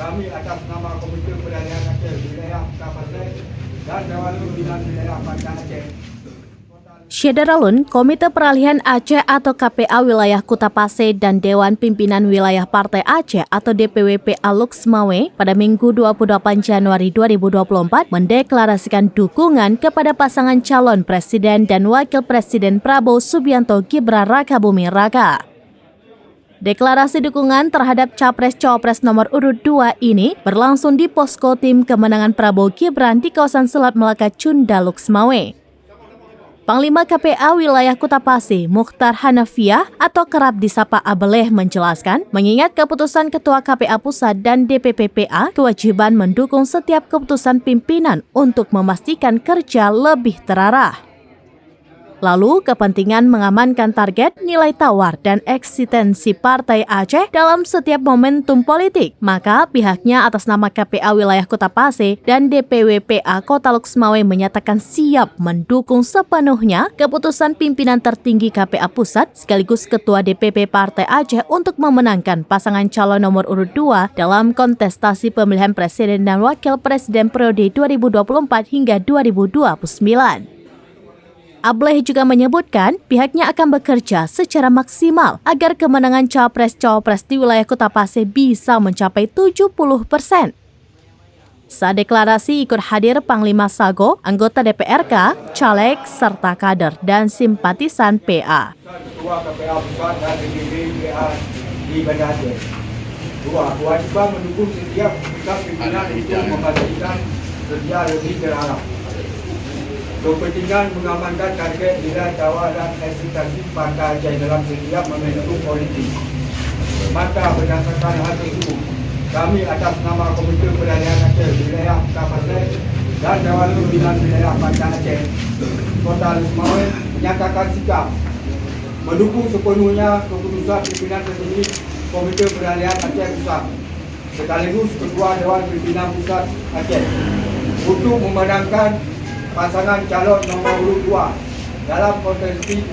kami atas nama Komite Peralihan Aceh Wilayah Kapasai dan Dewan Pembinaan Wilayah Bandar Aceh. Syederalun, Komite Peralihan Aceh atau KPA Wilayah Kutapase dan Dewan Pimpinan Wilayah Partai Aceh atau DPWPA Luxmawe pada Minggu 28 Januari 2024 mendeklarasikan dukungan kepada pasangan calon Presiden dan Wakil Presiden Prabowo Subianto Gibran Rakabuming Raka. Deklarasi dukungan terhadap Capres-Cawapres nomor urut 2 ini berlangsung di posko tim kemenangan Prabowo Gibran di kawasan Selat Melaka Cunda Luxmawe. Panglima KPA Wilayah Kutapase, Mukhtar Hanafiah atau kerap disapa Abeleh menjelaskan, mengingat keputusan Ketua KPA Pusat dan DPPPA, kewajiban mendukung setiap keputusan pimpinan untuk memastikan kerja lebih terarah. Lalu, kepentingan mengamankan target, nilai tawar, dan eksistensi Partai Aceh dalam setiap momentum politik. Maka pihaknya atas nama KPA Wilayah Kutapase dan DPWPA Kota Luxmawe menyatakan siap mendukung sepenuhnya keputusan pimpinan tertinggi KPA Pusat sekaligus Ketua DPP Partai Aceh untuk memenangkan pasangan calon nomor urut 2 dalam kontestasi pemilihan Presiden dan Wakil Presiden periode 2024 hingga 2029. Ableh juga menyebutkan pihaknya akan bekerja secara maksimal agar kemenangan Capres-Cawapres di wilayah Kutapase bisa mencapai 70%. Saat deklarasi ikut hadir Panglima Sago, anggota DPRK, caleg, serta kader dan simpatisan PA. Ketua KPA Pusat dan DPWPA di Bandar Aceh. Kewajiban mendukung setiap pimpinan untuk memastikan kerja lebih terarah. Kepentingan mengamankan target nilai tawar dan eksistensi Partai Aceh dalam setiap momentum politik. Maka berdasarkan hal tersebut, kami atas nama Komite Peralihan Aceh Wilayah Kapasai dan Dewan Pembinaan Wilayah Bandar Aceh, Kota Luxmawe menyatakan sikap mendukung sepenuhnya keputusan pimpinan tertinggi Komite Peralihan Aceh Pusat sekaligus Ketua Dewan Pimpinan Pusat Aceh untuk memenangkan pasangan calon nomor urut 2 dalam kontestasi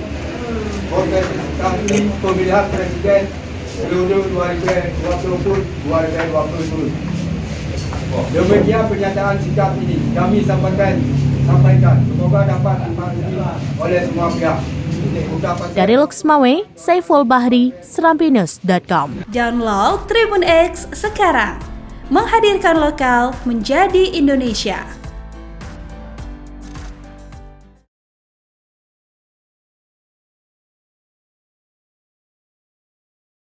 pemilihan Presiden periode 2020-2027. Demikian pernyataan sikap ini kami sampaikan. Semoga dapat dipahami oleh semua pihak. Dari Luxmawe, Saiful Bahri, Serampinews.com. Download Tribun X sekarang, menghadirkan lokal menjadi Indonesia.